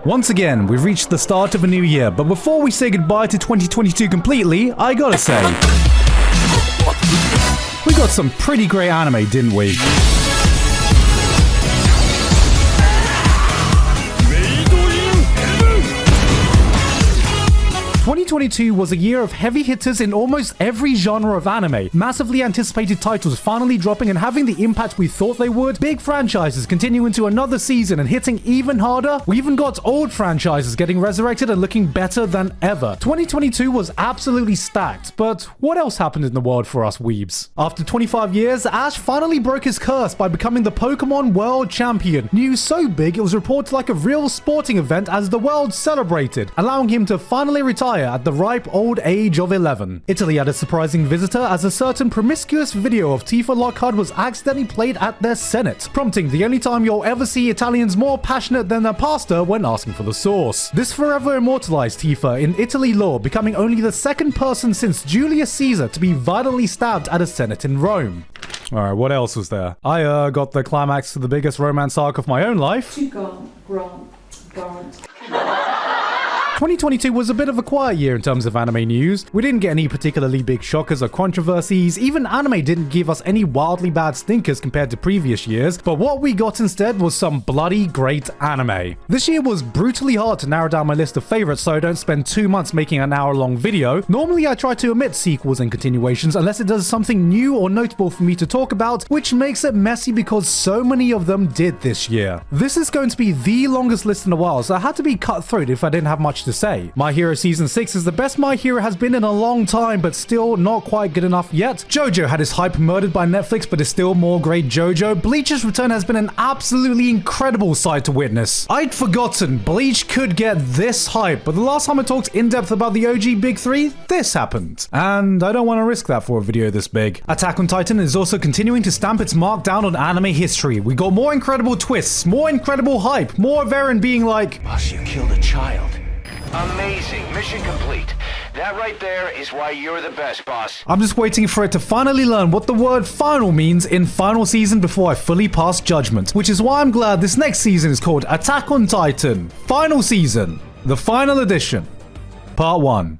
Once again, we've reached the start of a new year, but before we say goodbye to 2022 completely, I gotta say, we got some pretty great anime, didn't we? 2022 was a year of heavy hitters in almost every genre of anime. Massively anticipated titles finally dropping and having the impact we thought they would. Big franchises continuing to another season and hitting even harder. We even got old franchises getting resurrected and looking better than ever. 2022 was absolutely stacked, but what else happened in the world for us weebs? After 25 years, Ash finally broke his curse by becoming the Pokemon World Champion. News so big it was reported like a real sporting event as the world celebrated, allowing him to finally retire at the ripe old age of 11. Italy had a surprising visitor as a certain promiscuous video of Tifa Lockhart was accidentally played at their Senate, prompting the only time you'll ever see Italians more passionate than their pastor when asking for the source. This forever immortalized Tifa in Italy lore, becoming only the second person since Julius Caesar to be violently stabbed at a Senate in Rome. Alright, what else was there? I got the climax to the biggest romance arc of my own life. 2022 was a bit of a quiet year in terms of anime news. We didn't get any particularly big shockers or controversies. Even anime didn't give us any wildly bad stinkers compared to previous years, but what we got instead was some bloody great anime. This year was brutally hard to narrow down my list of favorites, so I don't spend 2 months making an hour-long video. Normally I try to omit sequels and continuations unless it does something new or notable for me to talk about, which makes it messy because so many of them did this year. This is going to be the longest list in a while, so I had to be cutthroat if I didn't have much to say. My Hero Season 6 is the best My Hero has been in a long time, but still not quite good enough yet. JoJo had his hype murdered by Netflix, but is still more great JoJo. Bleach's return has been an absolutely incredible sight to witness. I'd forgotten Bleach could get this hype, but the last time I talked in depth about the OG Big 3, this happened. And I don't want to risk that for a video this big. Attack on Titan is also continuing to stamp its mark down on anime history. We got more incredible twists, more incredible hype, more of Eren being like, "Boss, you killed a child." Amazing. Mission complete. That right there is why you're the best, boss. I'm just waiting for it to finally learn what the word final means in final season before I fully pass judgment, which is why I'm glad this next season is called Attack on Titan Final Season, the final edition, part 1.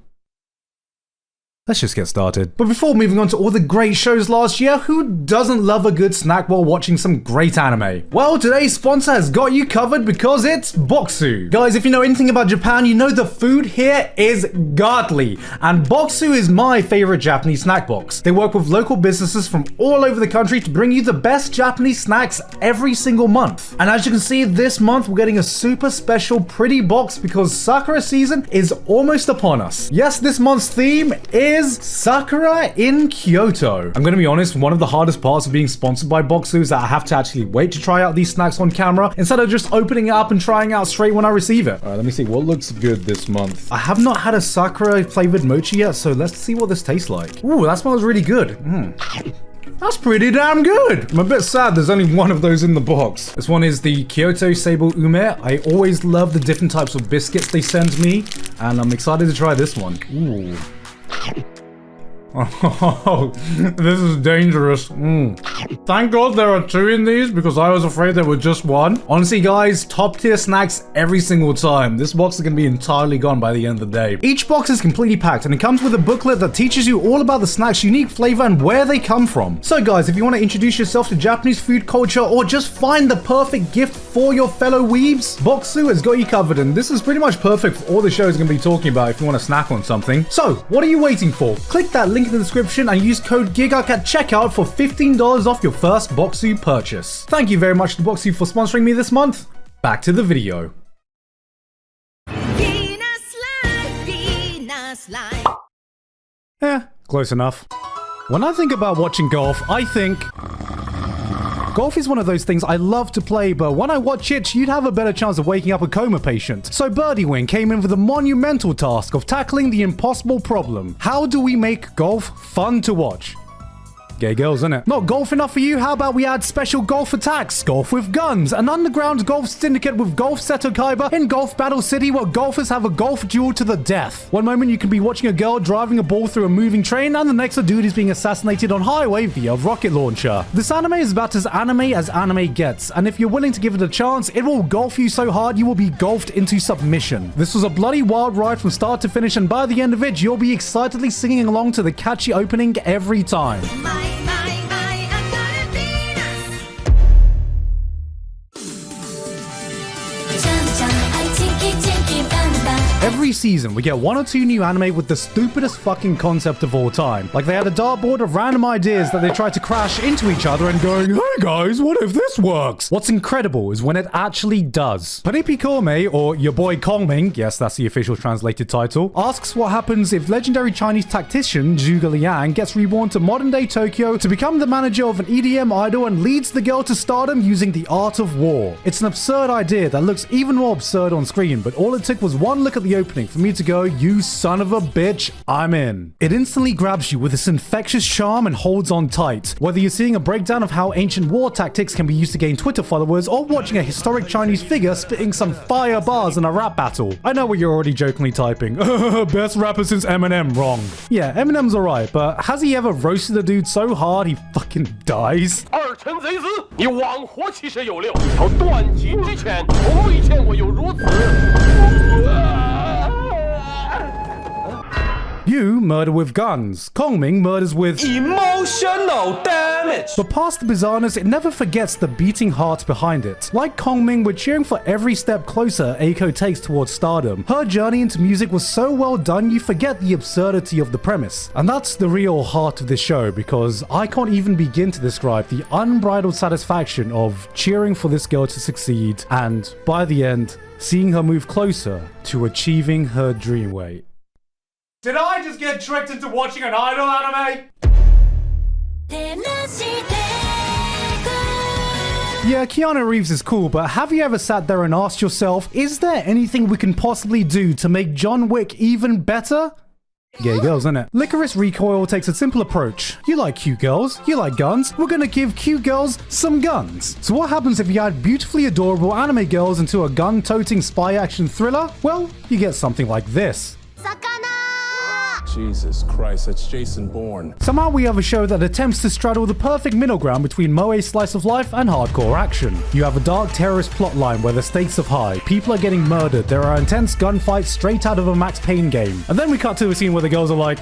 Let's just get started. But before moving on to all the great shows last year, who doesn't love a good snack while watching some great anime? Well, today's sponsor has got you covered because it's Boxu. Guys, if you know anything about Japan, you know the food here is godly. And Boxu is my favorite Japanese snack box. They work with local businesses from all over the country to bring you the best Japanese snacks every single month. And as you can see, this month we're getting a super special pretty box because Sakura season is almost upon us. Yes, this month's theme is Sakura in Kyoto. I'm gonna be honest, one of the hardest parts of being sponsored by Boxu is that I have to actually wait to try out these snacks on camera instead of just opening it up and trying out straight when I receive it. Alright, let me see what looks good this month. I have not had a Sakura flavored mochi yet, so let's see what this tastes like. Ooh, that smells really good. That's pretty damn good. I'm a bit sad there's only one of those in the box. This one is the Kyoto Sable Ume. I always love the different types of biscuits they send me, and I'm excited to try this one. Ooh. Oh, this is dangerous. Thank God there are 2 in these because I was afraid there were just 1. Honestly, guys, top tier snacks every single time. This box is going to be entirely gone by the end of the day. Each box is completely packed and it comes with a booklet that teaches you all about the snack's unique flavor and where they come from. So guys, if you want to introduce yourself to Japanese food culture or just find the perfect gift for your fellow weebs, Boxu has got you covered, and this is pretty much perfect for all the shows I'm going to be talking about if you want to snack on something. So, what are you waiting for? Click that link in the description and use code Gigguk at checkout for $15 off your first Boxu purchase. Thank you very much to Boxu for sponsoring me this month. Back to the video. Close enough. When I think about watching golf, I think golf is one of those things I love to play, but when I watch it, you'd have a better chance of waking up a coma patient. So Birdie Wing came in with the monumental task of tackling the impossible problem. How do we make golf fun to watch? Gay girls, innit? Not golf enough for you? How about we add special golf attacks? Golf with guns. An underground golf syndicate with Golf Seto Kaiba in Golf Battle City where golfers have a golf duel to the death. One moment you can be watching a girl driving a ball through a moving train, and the next a dude is being assassinated on highway via rocket launcher. This anime is about as anime gets, and if you're willing to give it a chance, it will golf you so hard you will be golfed into submission. This was a bloody wild ride from start to finish, and by the end of it, you'll be excitedly singing along to the catchy opening every time. Every season, we get one or two new anime with the stupidest fucking concept of all time. Like they had a dartboard of random ideas that they tried to crash into each other and going, hey guys, what if this works? What's incredible is when it actually does. Panipi Kome, or your boy Kongming, yes, that's the official translated title, asks what happens if legendary Chinese tactician Zhuge Liang gets reborn to modern-day Tokyo to become the manager of an EDM idol and leads the girl to stardom using the art of war. It's an absurd idea that looks even more absurd on screen, but all it took was one look at the opening for me to go, you son of a bitch, I'm in. It instantly grabs you with this infectious charm and holds on tight. Whether you're seeing a breakdown of how ancient war tactics can be used to gain Twitter followers, or watching a historic Chinese figure spitting some fire bars in a rap battle. I know what you're already jokingly typing. Best rapper since Eminem. Wrong. Yeah, Eminem's alright, but has he ever roasted a dude so hard he fucking dies? You murder with guns. Kongming murders with emotional damage. But past the bizarreness, it never forgets the beating heart behind it. Like Kongming, we're cheering for every step closer Eiko takes towards stardom. Her journey into music was so well done, you forget the absurdity of the premise. And that's the real heart of this show, because I can't even begin to describe the unbridled satisfaction of cheering for this girl to succeed, and by the end, seeing her move closer to achieving her dream weight. Did I just get tricked into watching an idol anime? Yeah, Keanu Reeves is cool, but have you ever sat there and asked yourself, is there anything we can possibly do to make John Wick even better? Gay girls, innit? Licorice Recoil takes a simple approach. You like cute girls, you like guns, we're gonna give cute girls some guns. So what happens if you add beautifully adorable anime girls into a gun-toting spy action thriller? Well, you get something like this. Jesus Christ, that's Jason Bourne. Somehow we have a show that attempts to straddle the perfect middle ground between moe's slice of life and hardcore action. You have a dark terrorist plotline where the stakes are high, people are getting murdered, there are intense gunfights straight out of a Max Payne game. And then we cut to a scene where the girls are like,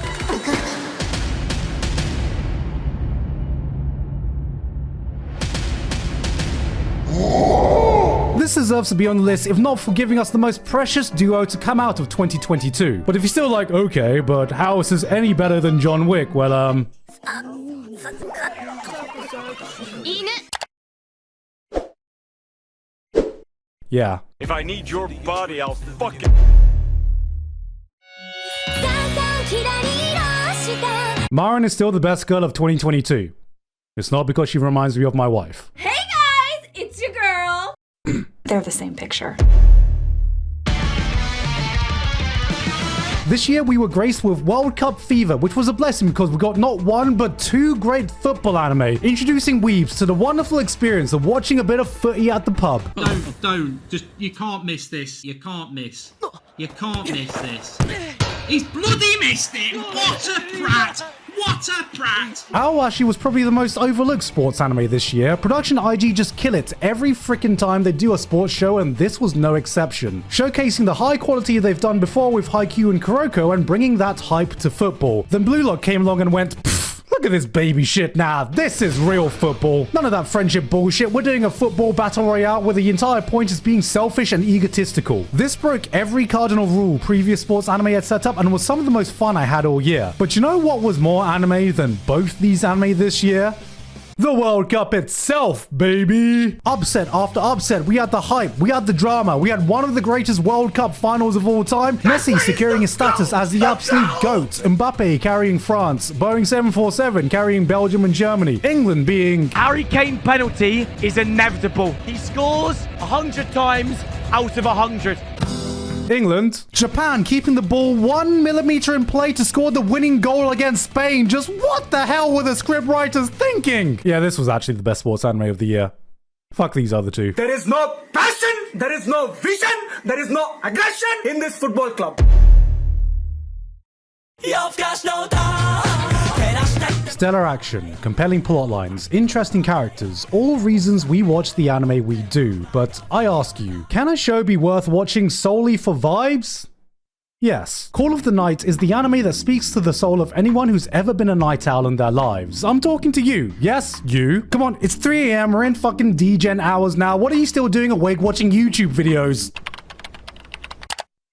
this deserves to be on the list, if not for giving us the most precious duo to come out of 2022. But if you're still like, okay, but how is this any better than John Wick? Well, yeah. If I need your body, I'll fucking... Marin is still the best girl of 2022. It's not because she reminds me of my wife. Hey guys, it's your girl. They're the same picture. This year we were graced with World Cup fever, which was a blessing because we got not one but two great football anime, introducing weebs to the wonderful experience of watching a bit of footy at the pub. Don't. Just, you can't miss this. You can't miss. You can't miss this. He's bloody missed it! What a prat! What a prat! Aowashi was probably the most overlooked sports anime this year. Production IG just kill it every freaking time they do a sports show, and this was no exception. Showcasing the high quality they've done before with Haikyuu and Kuroko and bringing that hype to football. Then Blue Lock came along and went, look at this baby shit now. This is real football. None of that friendship bullshit. We're doing a football battle royale where the entire point is being selfish and egotistical. This broke every cardinal rule previous sports anime had set up and was some of the most fun I had all year. But you know what was more anime than both these anime this year? The World Cup itself, baby! Upset after upset, we had the hype, we had the drama, we had one of the greatest World Cup finals of all time, Messi securing his status as the absolute GOAT, Mbappe carrying France, Boeing 747 carrying Belgium and Germany, England being... Harry Kane penalty is inevitable. He scores 100 times out of 100. England. Japan keeping the ball 1 millimeter in play to score the winning goal against Spain. Just what the hell were the script writers thinking? Yeah, this was actually the best sports anime of the year. Fuck these other two. There is no passion, there is no vision, there is no aggression in this football club. Stellar action, compelling plot lines, interesting characters, all reasons we watch the anime we do. But I ask you, can a show be worth watching solely for vibes? Yes. Call of the Night is the anime that speaks to the soul of anyone who's ever been a night owl in their lives. I'm talking to you. Yes, you. Come on, it's 3 AM, we're in fucking D-Gen hours now. What are you still doing awake watching YouTube videos?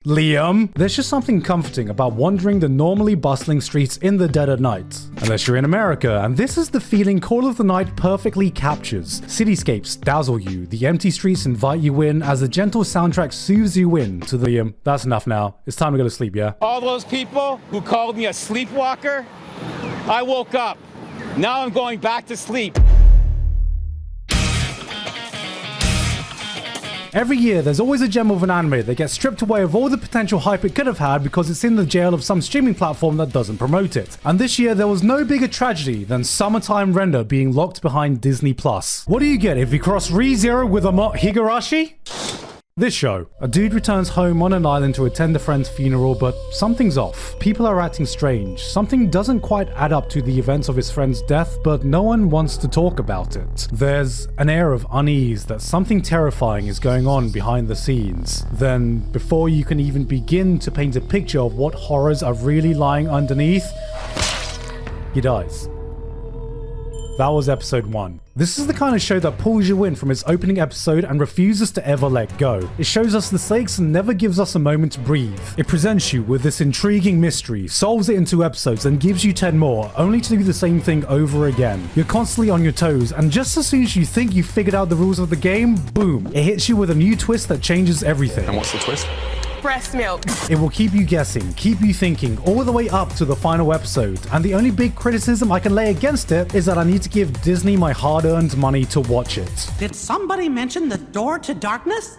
Liam. There's just something comforting about wandering the normally bustling streets in the dead of night. Unless you're in America, and this is the feeling Call of the Night perfectly captures. Cityscapes dazzle you, the empty streets invite you in as the gentle soundtrack soothes you in to the Liam. That's enough now. It's time to go to sleep, yeah? All those people who called me a sleepwalker, I woke up. Now I'm going back to sleep. Every year, there's always a gem of an anime that gets stripped away of all the potential hype it could have had because it's in the jail of some streaming platform that doesn't promote it. And this year, there was no bigger tragedy than Summertime Render being locked behind Disney+. What do you get if you cross ReZero with Amot Higurashi? This show. A dude returns home on an island to attend a friend's funeral, but something's off. People are acting strange. Something doesn't quite add up to the events of his friend's death, but no one wants to talk about it. There's an air of unease that something terrifying is going on behind the scenes. Then, before you can even begin to paint a picture of what horrors are really lying underneath, he dies. That was episode 1. This is the kind of show that pulls you in from its opening episode and refuses to ever let go. It shows us the stakes and never gives us a moment to breathe. It presents you with this intriguing mystery, solves it in 2 episodes, and gives you 10 more, only to do the same thing over again. You're constantly on your toes, and just as soon as you think you've figured out the rules of the game, boom, it hits you with a new twist that changes everything. And what's the twist? Breast milk. It will keep you guessing, keep you thinking, all the way up to the final episode. And the only big criticism I can lay against it is that I need to give Disney my hard-earned money to watch it. Did somebody mention the door to darkness?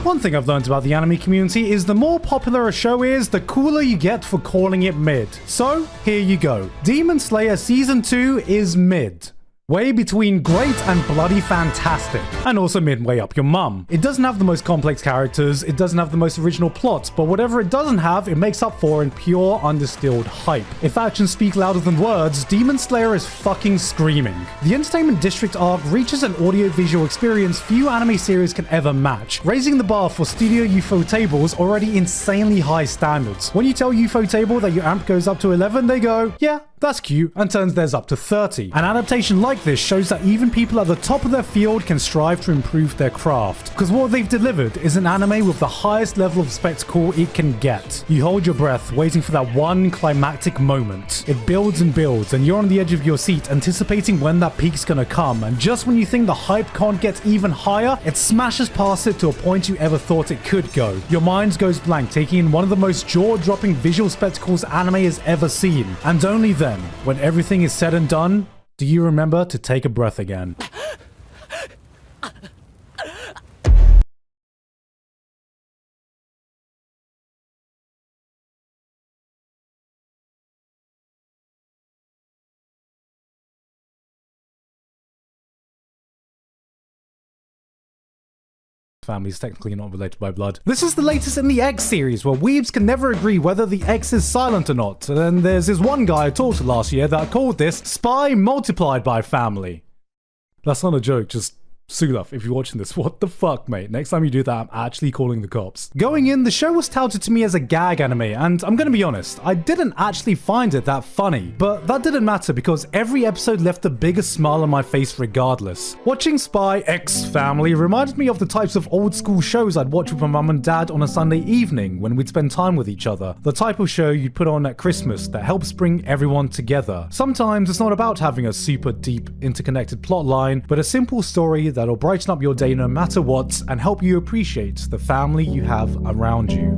One thing I've learned about the anime community is the more popular a show is, the cooler you get for calling it mid. So, here you go. Demon Slayer Season 2 is mid. Way between great and bloody fantastic, and also midway up your mum. It doesn't have the most complex characters, it doesn't have the most original plots, but whatever it doesn't have, it makes up for in pure undistilled hype. If actions speak louder than words, Demon Slayer is fucking screaming. The Entertainment District arc reaches an audio-visual experience few anime series can ever match, raising the bar for Studio Ufotable already insanely high standards. When you tell Ufotable that your amp goes up to 11, they go, yeah, that's cute, and turns theirs up to 30. An adaptation like this shows that even people at the top of their field can strive to improve their craft. Because what they've delivered is an anime with the highest level of spectacle it can get. You hold your breath, waiting for that one climactic moment. It builds and builds, and you're on the edge of your seat, anticipating when that peak's gonna come, and just when you think the hype can't get even higher, it smashes past it to a point you ever thought it could go. Your mind goes blank, taking in one of the most jaw-dropping visual spectacles anime has ever seen. And only then, when everything is said and done, do you remember to take a breath again. Family is technically not related by blood. This is the latest in the X series, where weebs can never agree whether the X is silent or not. And then there's this one guy I talked to last year that called this spy multiplied by family. That's not a joke, just Sulaf, if you're watching this, what the fuck, mate? Next time you do that, I'm actually calling the cops. Going in, the show was touted to me as a gag anime, and I'm gonna be honest, I didn't actually find it that funny. But that didn't matter because every episode left the biggest smile on my face regardless. Watching Spy X Family reminded me of the types of old school shows I'd watch with my mum and dad on a Sunday evening when we'd spend time with each other. The type of show you'd put on at Christmas that helps bring everyone together. Sometimes it's not about having a super deep, interconnected plot line, but a simple story that'll brighten up your day no matter what and help you appreciate the family you have around you.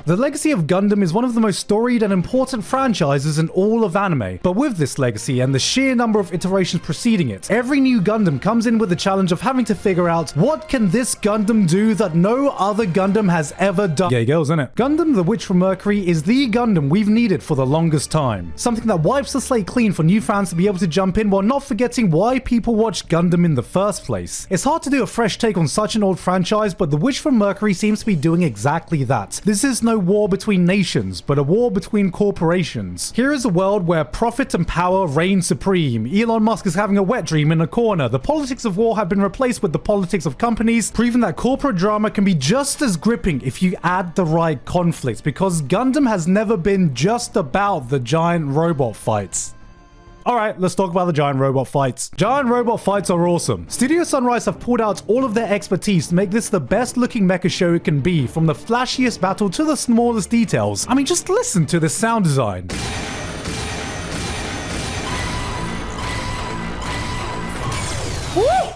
The legacy of Gundam is one of the most storied and important franchises in all of anime, but with this legacy and the sheer number of iterations preceding it, every new Gundam comes in with the challenge of having to figure out what can this Gundam do that no other Gundam has ever done. Gay girls, innit? Gundam the Witch from Mercury is the Gundam we've needed for the longest time. Something that wipes the slate clean for new fans to be able to jump in while not forgetting why people watch Gundam in the first place. It's hard to do a fresh take on such an old franchise, but the Witch from Mercury seems to be doing exactly that. This is no war between nations, but a war between corporations. Here is a world where profit and power reign supreme. Elon Musk is having a wet dream in a corner. The politics of war have been replaced with the politics of companies, proving that corporate drama can be just as gripping if you add the right conflict, because Gundam has never been just about the giant robot fights. Alright, let's talk about the giant robot fights. Giant robot fights are awesome. Studio Sunrise have pulled out all of their expertise to make this the best looking mecha show it can be, from the flashiest battle to the smallest details. I mean, just listen to this sound design.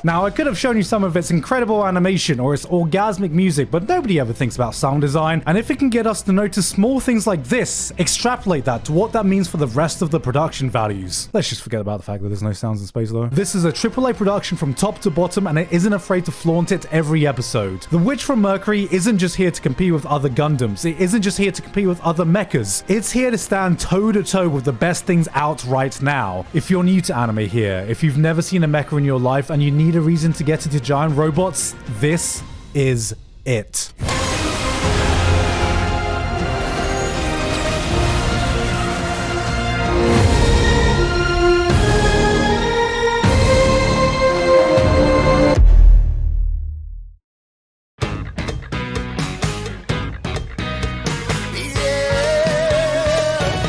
Now, I could have shown you some of its incredible animation or its orgasmic music, but nobody ever thinks about sound design, and if it can get us to notice small things like this, extrapolate that to what that means for the rest of the production values. Let's just forget about the fact that there's no sounds in space though. This is a AAA production from top to bottom, and it isn't afraid to flaunt it every episode. The Witch from Mercury isn't just here to compete with other Gundams, it isn't just here to compete with other mechas, it's here to stand toe to toe with the best things out right now. If you're new to anime here, if you've never seen a mecha in your life and you need a reason to get into giant robots, this is it.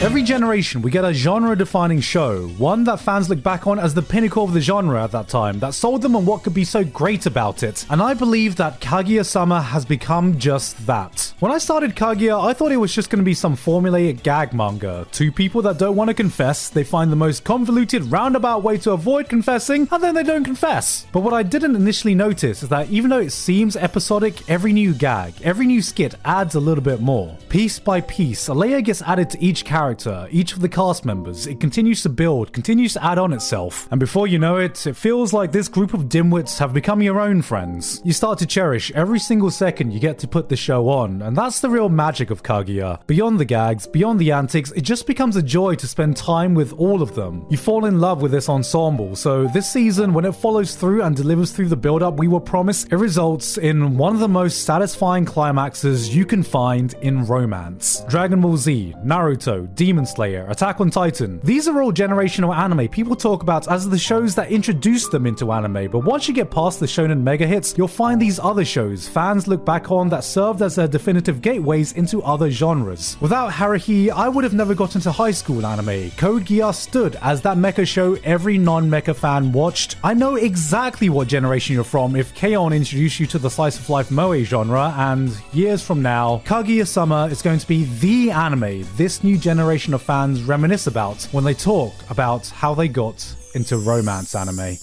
Every generation, we get a genre-defining show, one that fans look back on as the pinnacle of the genre at that time, that sold them on what could be so great about it. And I believe that Kaguya-sama has become just that. When I started Kaguya, I thought it was just going to be some formulaic gag manga. Two people that don't want to confess, they find the most convoluted, roundabout way to avoid confessing, and then they don't confess. But what I didn't initially notice is that even though it seems episodic, every new gag, every new skit adds a little bit more. Piece by piece, a layer gets added to each character, each of the cast members. It continues to build, continues to add on itself. And before you know it, it feels like this group of dimwits have become your own friends. You start to cherish every single second you get to put the show on, and that's the real magic of Kaguya. Beyond the gags, beyond the antics, it just becomes a joy to spend time with all of them. You fall in love with this ensemble, so this season, when it follows through and delivers through the build-up we were promised, it results in one of the most satisfying climaxes you can find in romance. Dragon Ball Z, Naruto, Demon Slayer, Attack on Titan. These are all generational anime people talk about as the shows that introduced them into anime, but once you get past the shonen mega hits, you'll find these other shows fans look back on that served as their definitive gateways into other genres. Without Haruhi, I would have never got into high school anime. Code Geass stood as that mecha show every non-mecha fan watched. I know exactly what generation you're from if K-On! Introduced you to the slice of life moe genre, and years from now, Kaguya-sama is going to be the anime this new generation of fans reminisce about when they talk about how they got into romance anime.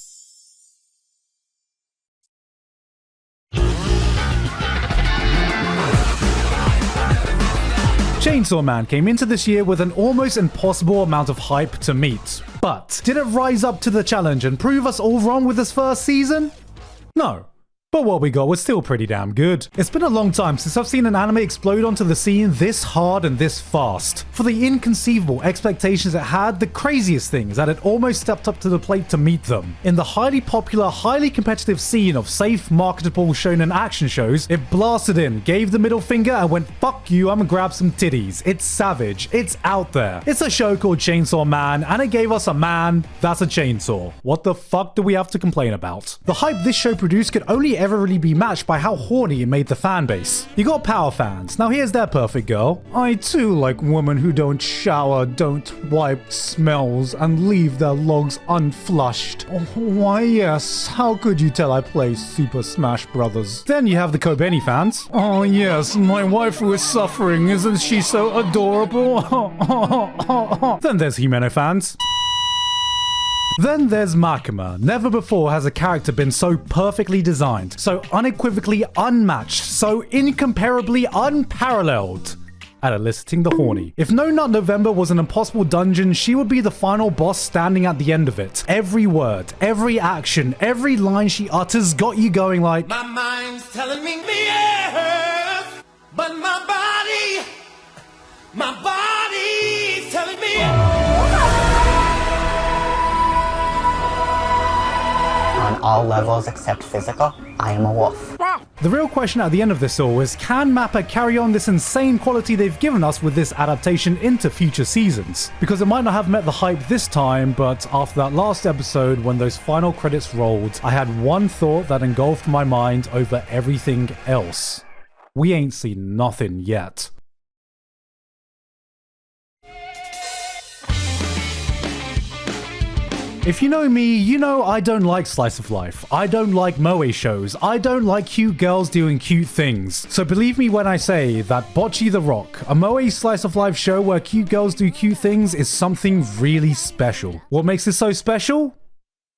Chainsaw Man came into this year with an almost impossible amount of hype to meet. But did it rise up to the challenge and prove us all wrong with this first season? No. But what we got was still pretty damn good. It's been a long time since I've seen an anime explode onto the scene this hard and this fast. For the inconceivable expectations it had, the craziest thing is that it almost stepped up to the plate to meet them. In the highly popular, highly competitive scene of safe, marketable shonen action shows, it blasted in, gave the middle finger and went, fuck you, I'm gonna grab some titties. It's savage. It's out there. It's a show called Chainsaw Man, and it gave us a man that's a chainsaw. What the fuck do we have to complain about? The hype this show produced could only ever really be matched by how horny it made the fan base. You got power fans. Now here's their perfect girl. I too like women who don't shower, don't wipe smells, and leave their logs unflushed. Oh, why yes, how could you tell I play Super Smash Brothers? Then you have the Kobeni fans. Oh yes, my waifu is suffering, isn't she so adorable? Then there's Himeno fans. Then there's Makima. Never before has a character been so perfectly designed, so unequivocally unmatched, so incomparably unparalleled. at eliciting the horny. If No Nut November was an impossible dungeon, she would be the final boss standing at the end of it. Every word, every action, every line she utters got you going like, My mind's telling me yes, but my body's telling me On all levels except physical, I am a wolf. The real question at the end of this all is, can MAPPA carry on this insane quality they've given us with this adaptation into future seasons? Because it might not have met the hype this time, but after that last episode when those final credits rolled, I had one thought that engulfed my mind over everything else. We ain't seen nothing yet. If you know me, you know I don't like slice of life. I don't like moe shows. I don't like cute girls doing cute things. So believe me when I say that Bocce the Rock, a moe slice of life show where cute girls do cute things, is something really special. What makes this so special?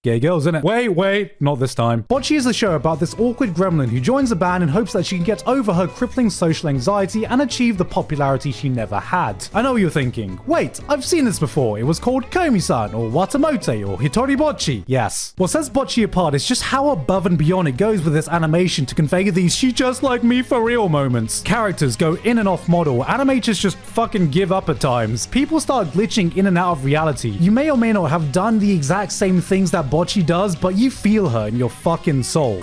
Gay girls, innit? Wait, not this time. Bocce is a show about this awkward gremlin who joins a band in hopes that she can get over her crippling social anxiety and achieve the popularity she never had. I know what you're thinking. Wait, I've seen this before. It was called Komi-san, or Watamote, or Hitori Bocce. Yes. What sets Bocce apart is just how above and beyond it goes with this animation to convey these she just like me for real moments. Characters go in and off model. Animators just fucking give up at times. People start glitching in and out of reality. You may or may not have done the exact same things that Bocce does, but you feel her in your fucking soul.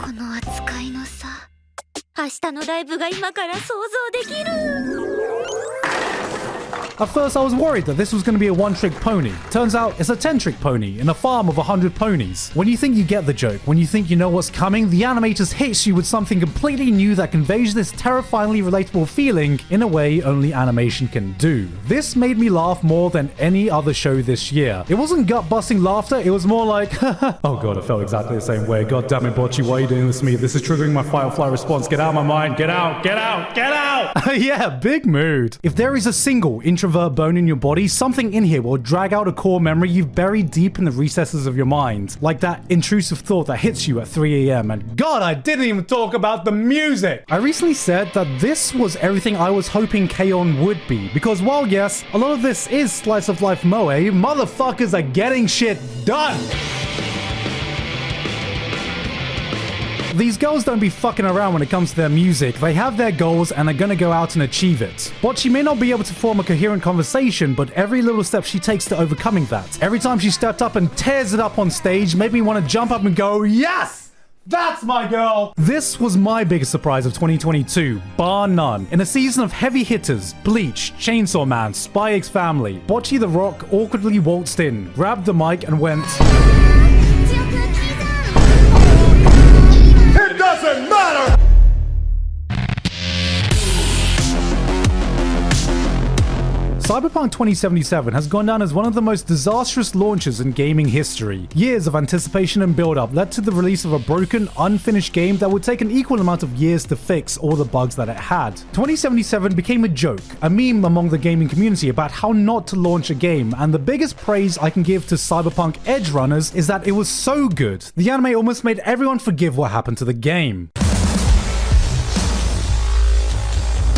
At first I was worried that this was going to be a one-trick pony. Turns out it's a 10-trick pony in a farm of 100 ponies. When you think you get the joke, when you think you know what's coming, the animators hits you with something completely new that conveys this terrifyingly relatable feeling in a way only animation can do. This made me laugh more than any other show this year. It wasn't gut-busting laughter, it was more like, oh god, I felt exactly the same way. God damn it, Bocce, why are you doing this to me? This is triggering my fight or flight response. Get out of my mind. Get out. Get out. Get out. Yeah, big mood. If there is a single introvert bone in your body, something in here will drag out a core memory you've buried deep in the recesses of your mind. Like that intrusive thought that hits you at 3 a.m. And god, I didn't even talk about the music! I recently said that this was everything I was hoping K-On! Would be, because while yes, a lot of this is slice of life moe, motherfuckers are getting shit done! These girls don't be fucking around when it comes to their music. They have their goals and are gonna go out and achieve it. Bocce may not be able to form a coherent conversation, but every little step she takes to overcoming that, every time she stepped up and tears it up on stage, made me want to jump up and go, yes! That's my girl! This was my biggest surprise of 2022, bar none. In a season of heavy hitters, Bleach, Chainsaw Man, Spy X Family, Bocce the Rock awkwardly waltzed in, grabbed the mic and went... it doesn't matter! Cyberpunk 2077 has gone down as one of the most disastrous launches in gaming history. Years of anticipation and build-up led to the release of a broken, unfinished game that would take an equal amount of years to fix all the bugs that it had. 2077 became a joke, a meme among the gaming community about how not to launch a game, and the biggest praise I can give to Cyberpunk Edge runners is that it was so good. The anime almost made everyone forgive what happened to the game.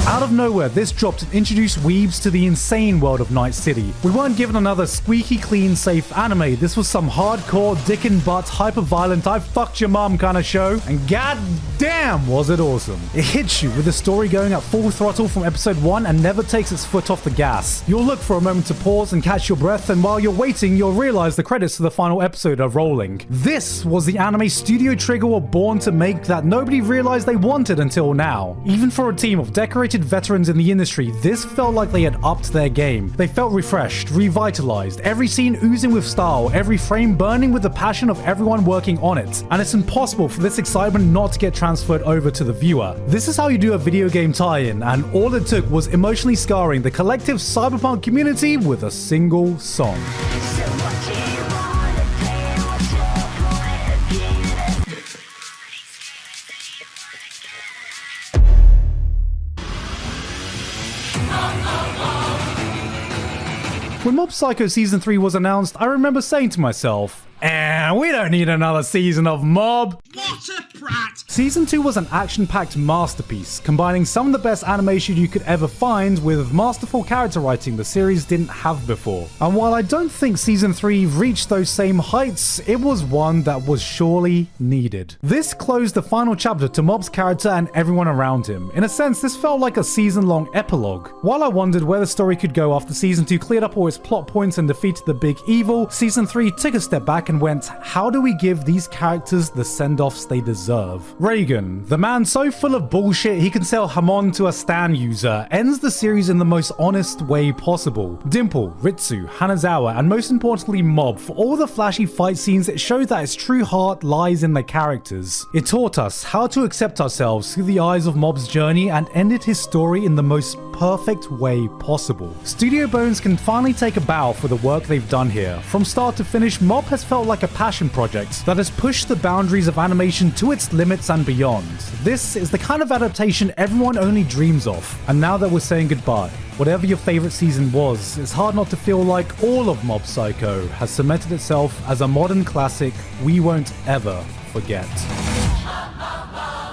Out of nowhere, this dropped and introduced weebs to the insane world of Night City. We weren't given another squeaky clean, safe anime. This was some hardcore, dick and butt, hyper-violent, I fucked your mom kind of show, and god damn was it awesome. It hits you with the story going at full throttle from episode 1 and never takes its foot off the gas. You'll look for a moment to pause and catch your breath, and while you're waiting, you'll realize the credits to the final episode are rolling. This was the anime Studio Trigger were born to make that nobody realized they wanted until now. Even for a team of decorated veterans in the industry, this felt like they had upped their game. They felt refreshed, revitalized, every scene oozing with style, every frame burning with the passion of everyone working on it. And it's impossible for this excitement not to get transferred over to the viewer. This is how you do a video game tie-in, and all it took was emotionally scarring the collective Cyberpunk community with a single song. When Mob Psycho Season 3 was announced, I remember saying to myself, And we don't need another season of Mob. What a prat! Season 2 was an action-packed masterpiece, combining some of the best animation you could ever find with masterful character writing the series didn't have before. And while I don't think Season 3 reached those same heights, it was one that was surely needed. This closed the final chapter to Mob's character and everyone around him. In a sense, this felt like a season-long epilogue. While I wondered where the story could go after Season 2 cleared up all its plot points and defeated the big evil, Season 3 took a step back and went, how do we give these characters the send-offs they deserve? Reagan, the man so full of bullshit he can sell Hamon to a Stan user, ends the series in the most honest way possible. Dimple, Ritsu, Hanazawa, and most importantly Mob, for all the flashy fight scenes, it showed that its true heart lies in the characters. It taught us how to accept ourselves through the eyes of Mob's journey and ended his story in the most perfect way possible. Studio Bones can finally take a bow for the work they've done here. From start to finish, Mob has felt like a passion project that has pushed the boundaries of animation to its limits and beyond. This is the kind of adaptation everyone only dreams of. And now that we're saying goodbye, whatever your favorite season was, it's hard not to feel like all of Mob Psycho has cemented itself as a modern classic we won't ever forget.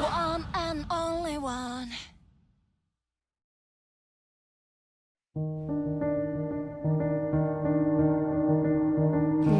One and only one.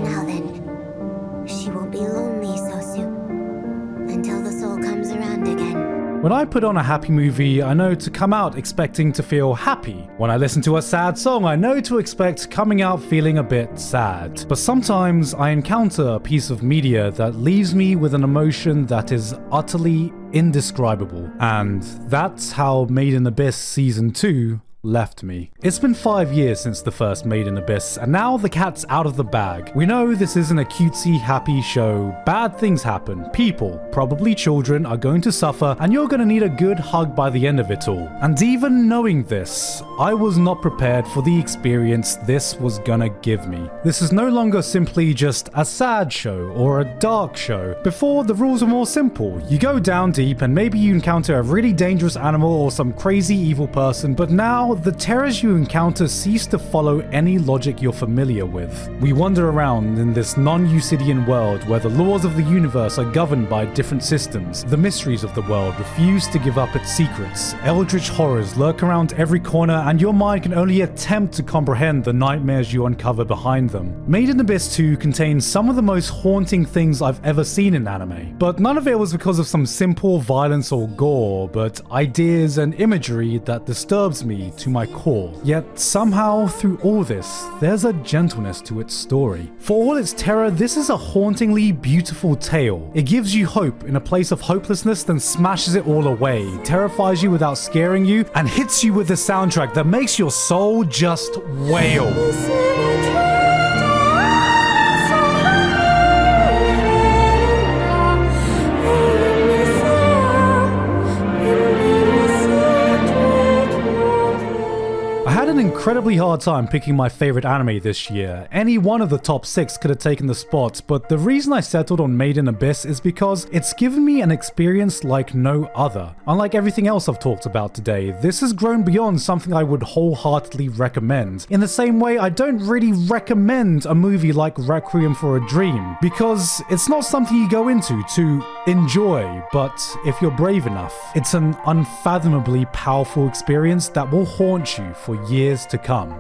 Now then, she won't be lonely so soon, until the soul comes around again. When I put on a happy movie, I know to come out expecting to feel happy. When I listen to a sad song, I know to expect coming out feeling a bit sad. But sometimes I encounter a piece of media that leaves me with an emotion that is utterly indescribable. And that's how Made in Abyss Season 2 left me. It's been 5 years since the first Made in Abyss, and now the cat's out of the bag. We know this isn't a cutesy, happy show. Bad things happen. People, probably children, are going to suffer, and you're gonna need a good hug by the end of it all. And even knowing this, I was not prepared for the experience this was gonna give me. This is no longer simply just a sad show or a dark show. Before, the rules were more simple. You go down deep and maybe you encounter a really dangerous animal or some crazy evil person, but now the terrors you encounter cease to follow any logic you're familiar with. We wander around in this non-Euclidean world where the laws of the universe are governed by different systems. The mysteries of the world refuse to give up its secrets. Eldritch horrors lurk around every corner, and your mind can only attempt to comprehend the nightmares you uncover behind them. Made in Abyss 2 contains some of the most haunting things I've ever seen in anime, but none of it was because of some simple violence or gore, but ideas and imagery that disturbs me to my core. Yet somehow through all this, there's a gentleness to its story. For all its terror, this is a hauntingly beautiful tale. It gives you hope in a place of hopelessness, then smashes it all away, terrifies you without scaring you, and hits you with a soundtrack that makes your soul just wail. I had an incredibly hard time picking my favorite anime this year. Any one of the top 6 could have taken the spot, but the reason I settled on Made in Abyss is because it's given me an experience like no other. Unlike everything else I've talked about today, this has grown beyond something I would wholeheartedly recommend. In the same way, I don't really recommend a movie like Requiem for a Dream, because it's not something you go into to enjoy, but if you're brave enough, it's an unfathomably powerful experience that will haunt you for years to come.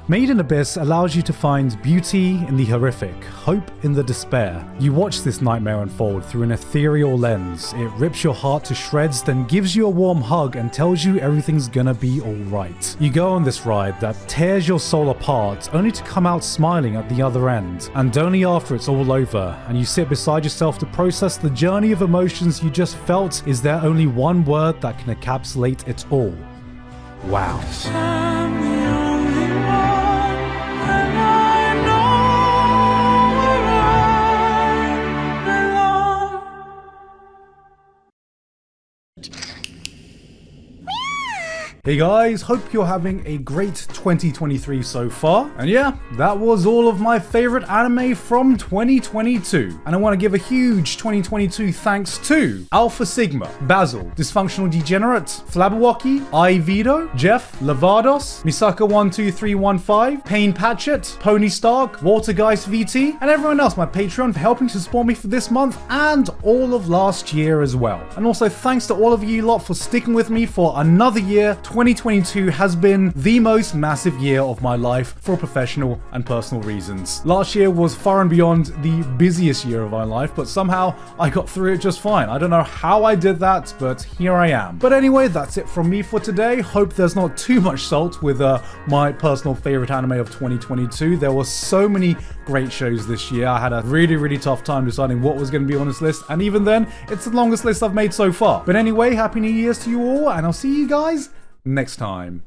Made in Abyss allows you to find beauty in the horrific, hope in the despair. You watch this nightmare unfold through an ethereal lens. It rips your heart to shreds, then gives you a warm hug and tells you everything's gonna be alright. You go on this ride that tears your soul apart, only to come out smiling at the other end. And only after it's all over, and you sit beside yourself to process the journey of emotions you just felt, is there only one word that can encapsulate it all. Wow. Hey guys, hope you're having a great 2023 so far. And yeah, that was all of my favorite anime from 2022. And I want to give a huge 2022 thanks to Alpha Sigma, Basil, Dysfunctional Degenerate, Flabberwocky, Vito, Jeff, Lavados, Misaka12315, Payne Patchett, Pony Stark, Waltergeist VT, and everyone else, my Patreon, for helping to support me for this month and all of last year as well. And also thanks to all of you lot for sticking with me for another year. 2022 has been the most massive year of my life for professional and personal reasons. Last year was far and beyond the busiest year of my life, but somehow I got through it just fine. I don't know how I did that, but here I am. But anyway, that's it from me for today. Hope there's not too much salt with my personal favorite anime of 2022. There were so many great shows this year. I had a really tough time deciding what was going to be on this list, and even then, it's the longest list I've made so far. But anyway, happy New Year's to you all, and I'll see you guys next time.